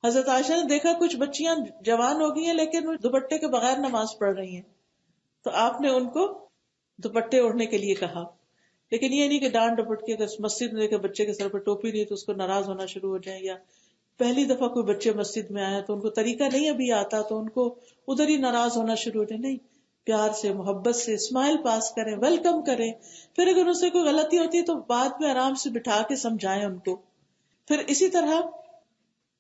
حضرت عائشہ نے دیکھا کچھ بچیاں جوان ہو گئی ہیں لیکن وہ دوپٹے کے بغیر نماز پڑھ رہی ہیں، تو آپ نے ان کو دوپٹے اوڑھنے کے لیے کہا. لیکن یہ نہیں کہ ڈانٹ ڈپٹ کے اگر مسجد میں دیکھے بچے کے سر پہ ٹوپی نہیں تو اس کو ناراض ہونا شروع ہو جائے، یا پہلی دفعہ کوئی بچے مسجد میں آئے تو ان کو طریقہ نہیں ابھی آتا تو ان کو ادھر ہی ناراض ہونا شروع ہو جائے. نہیں، پیار سے محبت سے اسمائل پاس کریں، ویلکم کریں. پھر اگر ان سے کوئی غلطی ہوتی ہے تو بعد میں آرام سے بٹھا کے سمجھائیں ان کو. پھر اسی طرح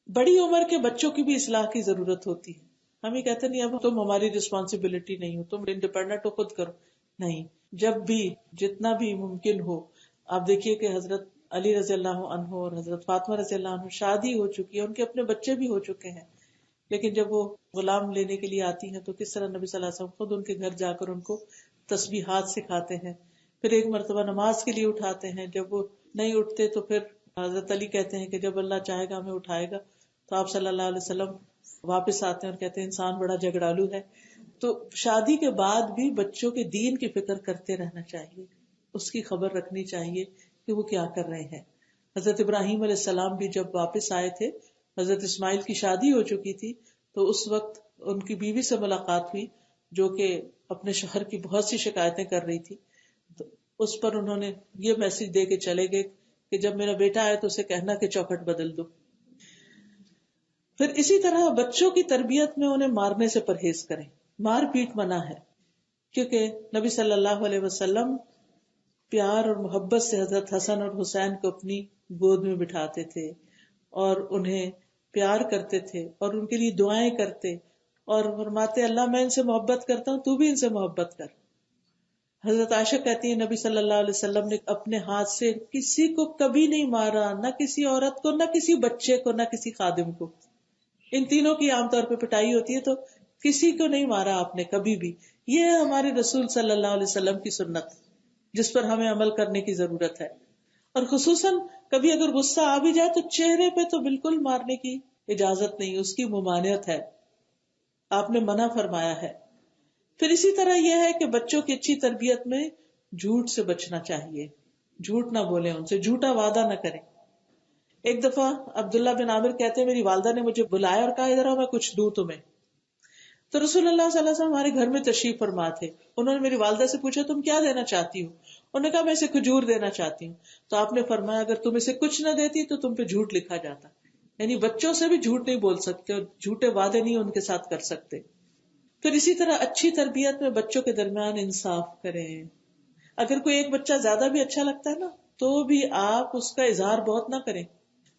بڑی عمر کے بچوں کی بھی اصلاح کی ضرورت ہوتی ہے. ہم یہ کہتے نہیں اب تم ہماری رسپانسبلٹی نہیں ہو، تم انڈیپینڈنٹ ہو، خود کرو. نہیں، جب بھی جتنا بھی ممکن ہو. آپ دیکھیے کہ حضرت علی رضی اللہ عنہ اور حضرت فاطمہ رضی اللہ عنہ شادی ہو چکی ہے، ان کے اپنے بچے بھی ہو چکے ہیں، لیکن جب وہ غلام لینے کے لیے آتی ہیں تو کس طرح نبی صلی اللہ علیہ وسلم خود ان کے گھر جا کر ان کو تسبیحات سکھاتے ہیں. پھر ایک مرتبہ نماز کے لیے اٹھاتے ہیں، جب وہ نہیں اٹھتے تو پھر حضرت علی کہتے ہیں کہ جب اللہ چاہے گا ہمیں اٹھائے گا. تو آپ صلی اللہ علیہ وسلم واپس آتے ہیں اور کہتے ہیں انسان بڑا جھگڑالو ہے. تو شادی کے بعد بھی بچوں کے دین کی فکر کرتے رہنا چاہیے، اس کی خبر رکھنی چاہیے کہ وہ کیا کر رہے ہیں. حضرت ابراہیم علیہ السلام بھی جب واپس آئے تھے، حضرت اسماعیل کی شادی ہو چکی تھی، تو اس وقت ان کی بیوی سے ملاقات ہوئی جو کہ اپنے شوہر کی بہت سی شکایتیں کر رہی تھی. تو اس پر انہوں نے یہ میسج دے کے چلے گئے کہ جب میرا بیٹا آئے تو اسے کہنا کہ چوکھٹ بدل دو. پھر اسی طرح بچوں کی تربیت میں انہیں مارنے سے پرہیز کریں. مار پیٹ منع ہے، کیونکہ نبی صلی اللہ علیہ وسلم پیار اور محبت سے حضرت حسن اور حسین کو اپنی گود میں بٹھاتے تھے اور انہیں پیار کرتے تھے اور ان کے لیے دعائیں کرتے اور فرماتے اللہ میں ان سے محبت کرتا ہوں، تو بھی ان سے محبت کر. حضرت عائشہ کہتی ہے نبی صلی اللہ علیہ وسلم نے اپنے ہاتھ سے کسی کو کبھی نہیں مارا، نہ کسی عورت کو، نہ کسی بچے کو، نہ کسی خادم کو. ان تینوں کی عام طور پہ پٹائی ہوتی ہے، تو کسی کو نہیں مارا آپ نے کبھی بھی. یہ ہے ہمارے رسول صلی اللہ علیہ وسلم کی سنت جس پر ہمیں عمل کرنے کی ضرورت ہے. اور خصوصاً کبھی اگر غصہ آ بھی جائے تو چہرے پہ تو بالکل مارنے کی اجازت نہیں، اس کی ممانعت ہے، آپ نے منع فرمایا ہے. پھر اسی طرح یہ ہے کہ بچوں کی اچھی تربیت میں جھوٹ سے بچنا چاہیے. جھوٹ نہ بولیں، ان سے جھوٹا وعدہ نہ کریں. ایک دفعہ عبداللہ بن عامر کہتے ہیں میری والدہ نے مجھے بلایا اور کہا ادھر آؤ میں کچھ دوں تمہیں. تو رسول اللہ صلی اللہ علیہ وسلم ہمارے گھر میں تشریف فرما تھے. انہوں نے میری والدہ سے پوچھا تم کیا دینا چاہتی ہو؟ انہوں نے کہا میں اسے کھجور دینا چاہتی ہوں. تو آپ نے فرمایا اگر تم اسے کچھ نہ دیتی تو تم پہ جھوٹ لکھا جاتا. یعنی بچوں سے بھی جھوٹ نہیں بول سکتے اور جھوٹے وعدے نہیں ان کے ساتھ کر سکتے. پھر اسی طرح اچھی تربیت میں بچوں کے درمیان انصاف کریں. اگر کوئی ایک بچہ زیادہ بھی اچھا لگتا ہے نا تو بھی آپ اس کا اظہار بہت نہ کریں،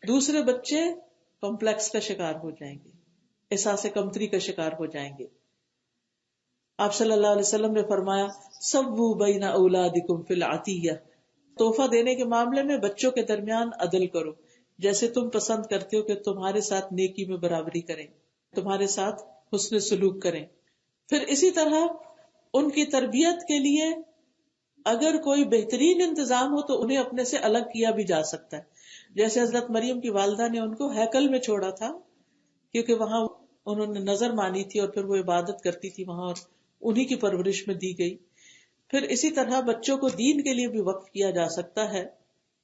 دوسرے بچے کمپلیکس کا شکار ہو جائیں گے، احساس کمتری کا شکار ہو جائیں گے. آپ صلی اللہ علیہ وسلم نے فرمایا سووا بین اولادکم فی العطیہ، تحفہ دینے کے معاملے میں بچوں کے درمیان عدل کرو، جیسے تم پسند کرتے ہو کہ تمہارے ساتھ نیکی میں برابری کریں، تمہارے ساتھ حسن سلوک کریں. پھر اسی طرح ان کی تربیت کے لیے اگر کوئی بہترین انتظام ہو تو انہیں اپنے سے الگ کیا بھی جا سکتا ہے. جیسے حضرت مریم کی والدہ نے ان کو ہیکل میں چھوڑا تھا کیونکہ وہاں انہوں نے نظر مانی تھی اور پھر وہ عبادت کرتی تھی وہاں، اور انہی کی پرورش میں دی گئی. پھر اسی طرح بچوں کو دین کے لیے بھی وقف کیا جا سکتا ہے.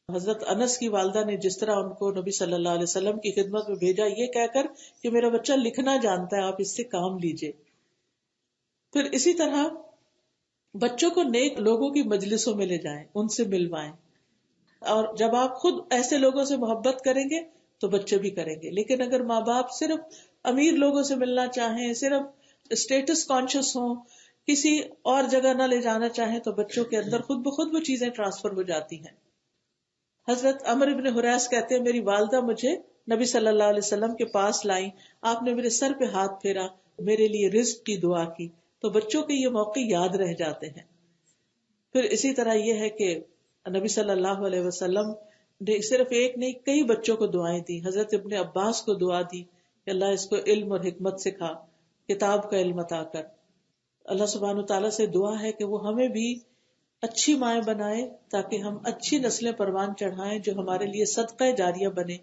حضرت انس کی والدہ نے جس طرح ان کو نبی صلی اللہ علیہ وسلم کی خدمت میں بھیجا یہ کہہ کر کہ میرا بچہ لکھنا جانتا ہے، آپ اس سے کام لیجئے. پھر اسی طرح بچوں کو نیک لوگوں کی مجلسوں میں لے جائیں، ان سے ملوائیں. اور جب آپ خود ایسے لوگوں سے محبت کریں گے تو بچے بھی کریں گے. لیکن اگر ماں باپ صرف امیر لوگوں سے ملنا چاہیں، صرف اسٹیٹس کانشیس ہوں، کسی اور جگہ نہ لے جانا چاہیں، تو بچوں کے اندر خود بخود وہ چیزیں ٹرانسفر ہو جاتی ہیں. حضرت عمر ابن حریث کہتے ہیں میری والدہ مجھے نبی صلی اللہ علیہ وسلم کے پاس لائیں، آپ نے میرے سر پہ ہاتھ پھیرا، میرے لیے رزق کی دعا کی. تو بچوں کے یہ موقع یاد رہ جاتے ہیں. پھر اسی طرح یہ ہے کہ نبی صلی اللہ علیہ وسلم نے صرف ایک نہیں کئی بچوں کو دعائیں دی. حضرت ابن عباس کو دعا دی کہ اللہ اس کو علم اور حکمت سکھا، کتاب کا علم عطا کر. اللہ سبحانہ تعالیٰ سے دعا ہے کہ وہ ہمیں بھی اچھی مائیں بنائے تاکہ ہم اچھی نسلیں پروان چڑھائیں جو ہمارے لیے صدقہ جاریہ بنے.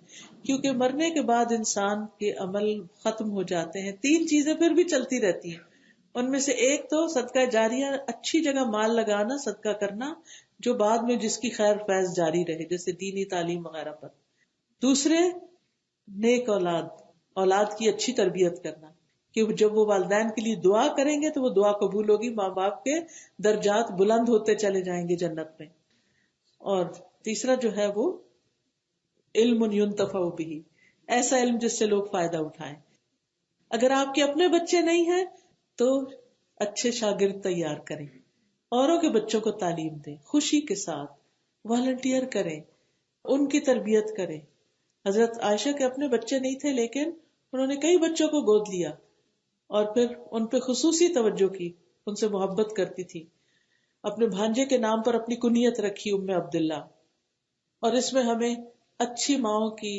کیونکہ مرنے کے بعد انسان کے عمل ختم ہو جاتے ہیں، تین چیزیں پھر بھی چلتی رہتی ہیں. ان میں سے ایک تو صدقہ جاریہ، اچھی جگہ مال لگانا، صدقہ کرنا جو بعد میں جس کی خیر فیض جاری رہے، جیسے دینی تعلیم وغیرہ پر. دوسرے نیک اولاد کی اچھی تربیت کرنا کہ جب وہ والدین کے لیے دعا کریں گے تو وہ دعا قبول ہوگی، ماں باپ کے درجات بلند ہوتے چلے جائیں گے جنت میں. اور تیسرا جو ہے وہ علم ينتفع به، ایسا علم جس سے لوگ فائدہ اٹھائیں. اگر آپ کے اپنے بچے نہیں ہیں تو اچھے شاگرد تیار کریں، اوروں کے بچوں کو تعلیم دیں، خوشی کے ساتھ والنٹیئر کریں، ان کی تربیت کریں. حضرت عائشہ کے اپنے بچے نہیں تھے لیکن انہوں نے کئی بچوں کو گود لیا اور پھر ان پہ خصوصی توجہ کی، ان سے محبت کرتی تھی. اپنے بھانجے کے نام پر اپنی کنیت رکھی ام عبداللہ. اور اس میں ہمیں اچھی ماؤں کی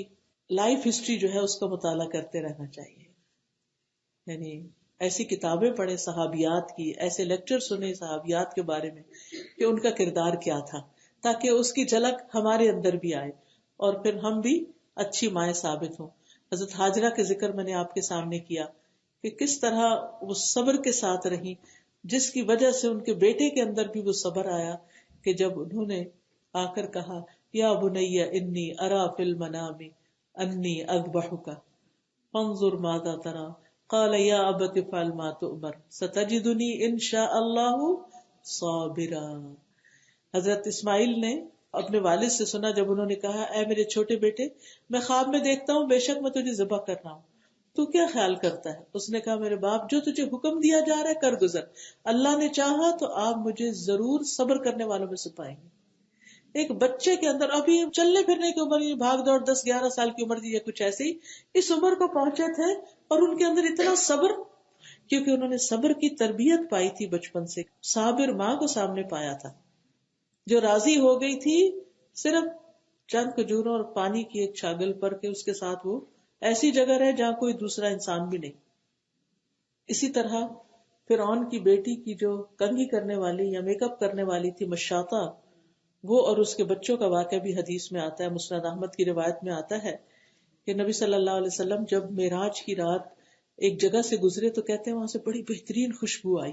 لائف ہسٹری جو ہے اس کا مطالعہ کرتے رہنا چاہیے. یعنی ایسی کتابیں پڑھیں صحابیات کی، ایسے لیکچر سنیں صحابیات کے بارے میں کہ ان کا کردار کیا تھا، تاکہ اس کی جھلک ہمارے اندر بھی آئے اور پھر ہم بھی اچھی مائیں ثابت ہوں. حضرت ہاجرہ کے ذکر میں نے آپ کے سامنے کیا کہ کس طرح وہ صبر کے ساتھ رہی، جس کی وجہ سے ان کے بیٹے کے اندر بھی وہ صبر آیا کہ جب انہوں نے آ کر کہا یا بنی انی ارا فی المنام انی اذبحک فانظر ماذا تری قال یا ابت افعل ما تؤمر ستجدنی ان شاء اللہ صابرا. حضرت اسماعیل نے اپنے والد سے سنا جب انہوں نے کہا اے میرے چھوٹے بیٹے، میں خواب میں دیکھتا ہوں بے شک میں تجھے ذبح کر رہا ہوں، تو کیا خیال کرتا ہے؟ اس نے کہا میرے باپ جو تجھے حکم دیا جا رہا ہے کر گزر، اللہ نے چاہا تو آپ مجھے ضرور صبر کرنے والوں میں سے پائیں گے. ایک بچے کے اندر ابھی چلنے پھرنے کی عمر، یہ بھاگ دوڑ 10-11 سال کی عمر تھی یا کچھ ایسی، اس عمر کو پہنچے تھے اور ان کے اندر اتنا صبر، کیونکہ انہوں نے صبر کی تربیت پائی تھی بچپن سے. صابر ماں کو سامنے پایا تھا جو راضی ہو گئی تھی صرف چند کھجوروں اور پانی کی ایک چھاگل پر کے اس کے ساتھ وہ ایسی جگہ رہے جہاں کوئی دوسرا انسان بھی نہیں. اسی طرح فرعون کی بیٹی کی جو کنگھی کرنے والی یا میک اپ کرنے والی تھی مشاطہ، وہ اور اس کے بچوں کا واقعہ بھی حدیث میں آتا ہے. مسند احمد کی روایت میں آتا ہے کہ نبی صلی اللہ علیہ وسلم جب معراج کی رات ایک جگہ سے گزرے تو کہتے ہیں وہاں سے بڑی بہترین خوشبو آئی.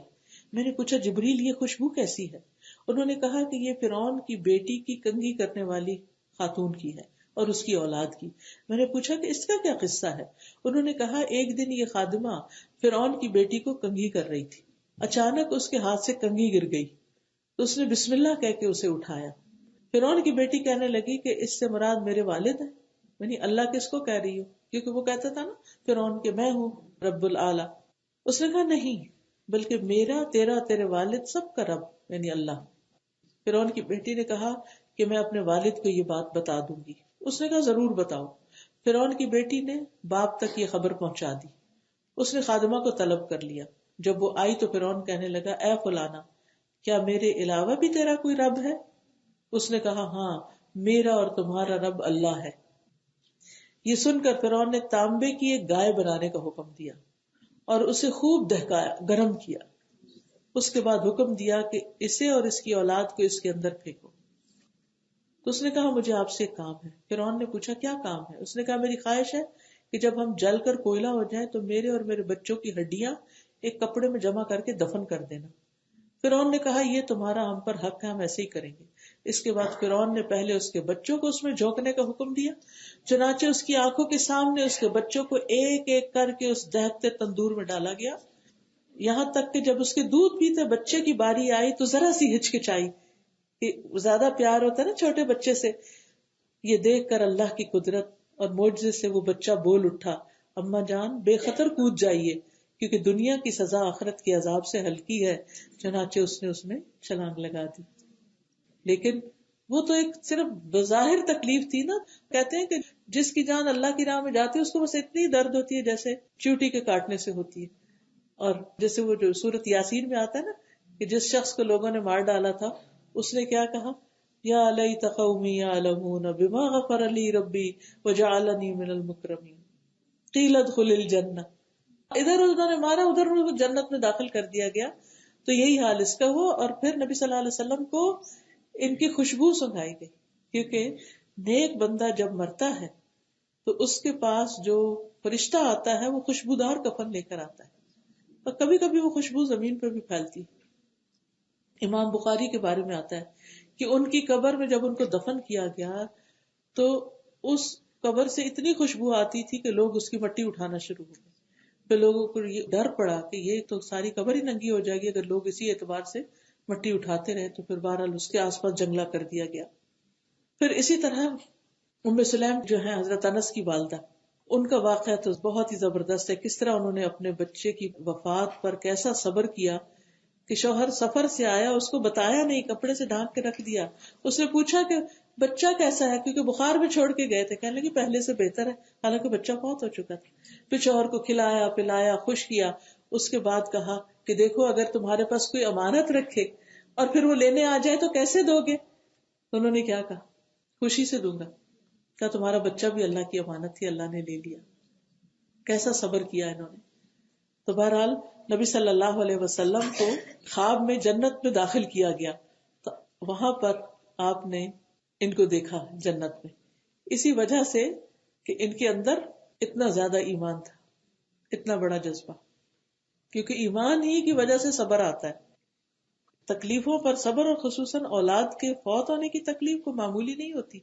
میں نے پوچھا جبریل یہ خوشبو کیسی ہے؟ انہوں نے کہا کہ یہ فرعون کی بیٹی کی کنگھی کرنے والی خاتون کی ہے اور اس کی اولاد کی. میں نے پوچھا کہ اس کا کیا قصہ ہے؟ انہوں نے کہا ایک دن یہ خادمہ فرعون کی بیٹی کو کنگھی کر رہی تھی، اچانک اس کے ہاتھ سے کنگھی گر گئی تو اس نے بسم اللہ کہہ کے اسے اٹھایا. فرعون کی بیٹی کہنے لگی کہ اس سے مراد میرے والد ہیں. یعنی اللہ کس کو کہہ رہی ہو؟ کیونکہ وہ کہتا تھا نا فرعون کہ میں ہوں رب العالی. اس نے کہا نہیں، بلکہ میرا تیرا تیرے والد سب کا رب یعنی اللہ. فرعون کی بیٹی نے کہا کہ میں اپنے والد کو یہ بات بتا دوں گی. اس نے کہا ضرور بتاؤ. فرعون کی بیٹی نے باپ تک یہ خبر پہنچا دی. اس نے خادمہ کو طلب کر لیا. جب وہ آئی تو فرعون کہنے لگا اے فلانا، کیا میرے علاوہ بھی تیرا کوئی رب ہے؟ اس نے کہا ہاں، میرا اور تمہارا رب اللہ ہے. یہ سن کر فرعون نے تانبے کی ایک گائے بنانے کا حکم دیا اور اسے خوب دہکایا، گرم کیا. اس کے بعد حکم دیا کہ اسے اور اس کی اولاد کو اس کے اندر پھینکو. تو اس نے کہا مجھے آپ سے ایک کام ہے. فرعون نے پوچھا کیا کام ہے؟ اس نے کہا میری خواہش ہے کہ جب ہم جل کر کوئلہ ہو جائیں تو میرے اور میرے بچوں کی ہڈیاں ایک کپڑے میں جمع کر کے دفن کر دینا فرعون نے کہا یہ تمہارا ہم پر حق ہے، ہم ایسے ہی کریں گے. اس کے بعد فرعون نے پہلے اس کے بچوں کو اس میں جھونکنے کا حکم دیا، چنانچہ اس کی آنکھوں کے سامنے اس کے بچوں کو ایک ایک کر کے اس دہتے تندور میں ڈالا گیا، یہاں تک کہ جب اس کے دودھ پیتے بچے کی باری آئی تو ذرا سی ہچکچائی. زیادہ پیار ہوتا ہے نا چھوٹے بچے سے. یہ دیکھ کر اللہ کی قدرت اور معجزے سے وہ بچہ بول اٹھا، اماں جان بے خطر کود جائیے، کیونکہ دنیا کی سزا آخرت کے عذاب سے ہلکی ہے. چنانچہ اس میں چھلانگ لگا دی. لیکن وہ تو ایک صرف بظاہر تکلیف تھی نا. کہتے ہیں کہ جس کی جان اللہ کی راہ میں جاتی ہے اس کو بس اتنی درد ہوتی ہے جیسے چیوٹی کے کاٹنے سے ہوتی ہے. اور جیسے وہ جو سورت یاسین میں آتا ہے نا کہ جس شخص کو لوگوں نے مار ڈالا تھا اس نے کیا کہا، یا لیت قومی یعلمون بما غفر لی ربی وجعلنی من المکرمین قیل ادخل الجنہ. ادھر انہوں نے مارا، ادھر انہوں جنت میں داخل کر دیا گیا. تو یہی حال اس کا ہوا. اور پھر نبی صلی اللہ علیہ وسلم کو ان کی خوشبو سنگائی گئی، کیونکہ نیک بندہ جب مرتا ہے تو اس کے پاس جو فرشتہ آتا ہے وہ خوشبودار کفن لے کر آتا ہے، اور کبھی کبھی وہ خوشبو زمین پہ بھی پھیلتی. امام بخاری کے بارے میں آتا ہے کہ ان کی قبر میں جب ان کو دفن کیا گیا تو اس قبر سے اتنی خوشبو آتی تھی کہ لوگ اس کی مٹی اٹھانا شروع ہو گئے. پھر لوگوں کو یہ ڈر پڑا کہ یہ تو ساری قبر ہی ننگی ہو جائے گی اگر لوگ اسی اعتبار سے مٹی اٹھاتے رہے. تو پھر بہرحال اس کے آس پاس جنگلہ کر دیا گیا. پھر اسی طرح ام سلیم جو ہیں حضرت انس کی والدہ، ان کا واقعہ تو بہت ہی زبردست ہے. کس طرح انہوں نے اپنے بچے کی وفات پر کیسا صبر کیا کہ شوہر سفر سے آیا، اس کو بتایا نہیں، کپڑے سے ڈھانک کے رکھ دیا. اس نے پوچھا کہ بچہ کیسا ہے، کیونکہ بخار میں چھوڑ کے گئے تھے. کہنے لگے پہلے سے بہتر ہے، حالانکہ بچہ بہت ہو چکا تھا. پھر شوہر کو کھلایا پلایا، خوش کیا. اس کے بعد کہا کہ دیکھو اگر تمہارے پاس کوئی امانت رکھے اور پھر وہ لینے آ جائے تو کیسے دو گے؟ انہوں نے کیا کہا، خوشی سے دوں گا. کہا تمہارا بچہ بھی اللہ کی امانت تھی، اللہ نے لے لیا. کیسا صبر کیا انہوں نے. تو بہرحال نبی صلی اللہ علیہ وسلم کو خواب میں جنت میں داخل کیا گیا، تو وہاں پر آپ نے ان کو دیکھا جنت میں، اسی وجہ سے کہ ان کے اندر اتنا زیادہ ایمان تھا، اتنا بڑا جذبہ. کیونکہ ایمان ہی کی وجہ سے صبر آتا ہے. تکلیفوں پر صبر، اور خصوصاً اولاد کے فوت ہونے کی تکلیف کو معمولی نہیں ہوتی.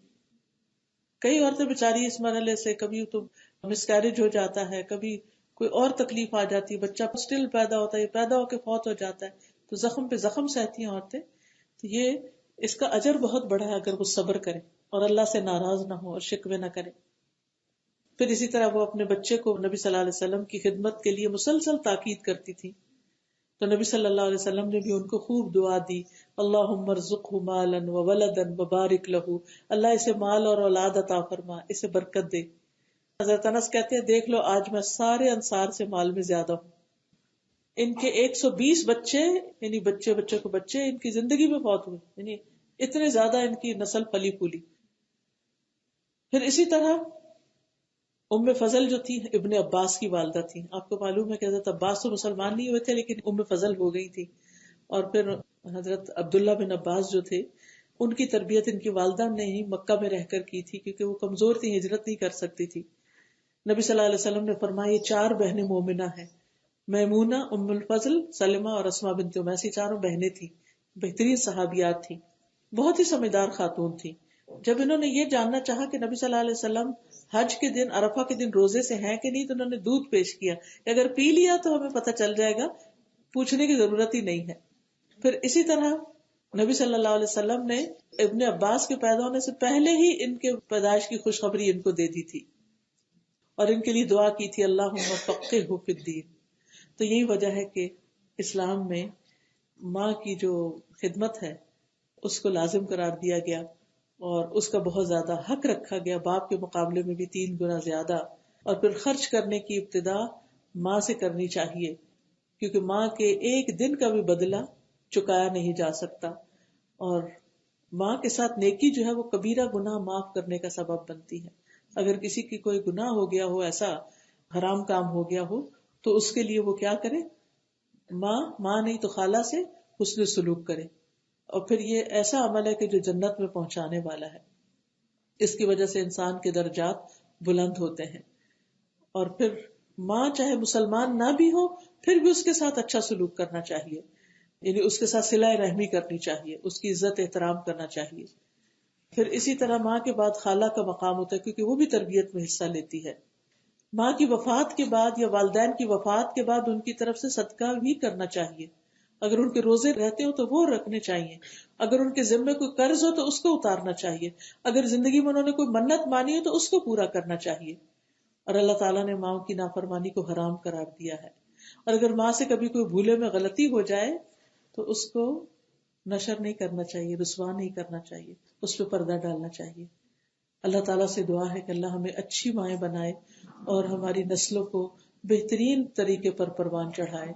کئی عورتیں بیچاری اس مرحلے سے، کبھی تو مس کیریج ہو جاتا ہے، کبھی کوئی اور تکلیف آ جاتی ہے، بچہ اسٹل پیدا ہوتا ہے، پیدا ہو کے فوت ہو جاتا ہے، تو زخم پہ زخم سہتی ہیں عورتیں. تو یہ اس کا اجر بہت بڑا ہے اگر وہ صبر کرے اور اللہ سے ناراض نہ ہو اور شکوے نہ کرے. پھر اسی طرح وہ اپنے بچے کو نبی صلی اللہ علیہ وسلم کی خدمت کے لیے مسلسل تاکید کرتی تھی. تو نبی صلی اللہ علیہ وسلم نے بھی ان کو خوب دعا دی، اللہم ارزقہ مالا وولدا وبارک لہ، اللہ اسے مال اور اولاد عطا فرما، اسے برکت دے. حضرت انس کہتے ہیں دیکھ لو آج میں سارے انصار سے مال میں زیادہ ہوں. ان کے 120 بچے، یعنی بچے بچے کو بچے ان کی زندگی میں فوت ہوئے، یعنی اتنے زیادہ ان کی نسل پلی پھولی. پھر اسی طرح ام فضل جو تھی ابن عباس کی والدہ تھی. آپ کو معلوم ہے کہ حضرت عباس تو مسلمان نہیں ہوئے تھے لیکن ام فضل ہو گئی تھی. اور پھر حضرت عبداللہ بن عباس جو تھے ان کی تربیت ان کی والدہ نے ہی مکہ میں رہ کر کی تھی، کیونکہ وہ کمزور تھی، ہجرت نہیں کر سکتی تھی. نبی صلی اللہ علیہ وسلم نے فرمایا یہ 4 بہنیں مومنہ ہیں، میمونہ، ام الفضل، سلمہ اور اسماء بنت امیس. 4 بہنیں تھیں، بہترین صحابیات تھیں، بہت ہی سمجھدار خاتون تھیں. جب انہوں نے یہ جاننا چاہا کہ نبی صلی اللہ علیہ وسلم حج کے دن عرفہ کے دن روزے سے ہیں کہ نہیں، تو انہوں نے دودھ پیش کیا کہ اگر پی لیا تو ہمیں پتہ چل جائے گا، پوچھنے کی ضرورت ہی نہیں ہے. پھر اسی طرح نبی صلی اللہ علیہ وسلم نے ابن عباس کے پیدا ہونے سے پہلے ہی ان کے پیدائش کی خوشخبری ان کو دے دی تھی اور ان کے لیے دعا کی تھی اللہم فقہہ فی الدین. تو یہی وجہ ہے کہ اسلام میں ماں کی جو خدمت ہے اس کو لازم قرار دیا گیا اور اس کا بہت زیادہ حق رکھا گیا، باپ کے مقابلے میں بھی 3 گنا زیادہ. اور پھر خرچ کرنے کی ابتدا ماں سے کرنی چاہیے، کیونکہ ماں کے ایک دن کا بھی بدلہ چکایا نہیں جا سکتا. اور ماں کے ساتھ نیکی جو ہے وہ کبیرہ گناہ معاف کرنے کا سبب بنتی ہے. اگر کسی کی کوئی گناہ ہو گیا ہو، ایسا حرام کام ہو گیا ہو، تو اس کے لیے وہ کیا کرے، ماں نہیں تو خالہ سے حسن سلوک کرے. اور پھر یہ ایسا عمل ہے کہ جو جنت میں پہنچانے والا ہے. اس کی وجہ سے انسان کے درجات بلند ہوتے ہیں. اور پھر ماں چاہے مسلمان نہ بھی ہو پھر بھی اس کے ساتھ اچھا سلوک کرنا چاہیے. یعنی اس کے ساتھ صلہ رحمی کرنی چاہیے، اس کی عزت احترام کرنا چاہیے. پھر اسی طرح ماں کے بعد خالہ کا مقام ہوتا ہے کیونکہ وہ بھی تربیت میں حصہ لیتی ہے. ماں کی وفات کے بعد یا والدین کی وفات کے بعد ان کی طرف سے صدقہ بھی کرنا چاہیے. اگر ان کے روزے رہتے ہو تو وہ رکھنے چاہیے، اگر ان کے ذمے کوئی قرض ہو تو اس کو اتارنا چاہیے، اگر زندگی میں انہوں نے کوئی منت مانی ہو تو اس کو پورا کرنا چاہیے. اور اللہ تعالیٰ نے ماں کی نافرمانی کو حرام قرار دیا ہے. اور اگر ماں سے کبھی کوئی بھولے میں غلطی ہو جائے تو اس کو نشر نہیں کرنا چاہیے، رسوا نہیں کرنا چاہیے، اس پہ پردہ ڈالنا چاہیے. اللہ تعالیٰ سے دعا ہے کہ اللہ ہمیں اچھی مائیں بنائے اور ہماری نسلوں کو بہترین طریقے پر پروان چڑھائے.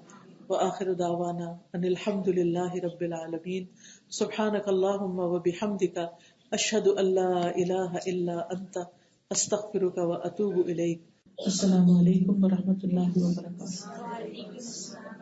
وآخر دعوانا ان الحمد للہ رب العالمین. سبحانک اللہم وبحمدک اشہد ان لا الہ الا انت استغفرک واتوب الیک. السلام علیکم ورحمۃ اللہ وبرکاتہ.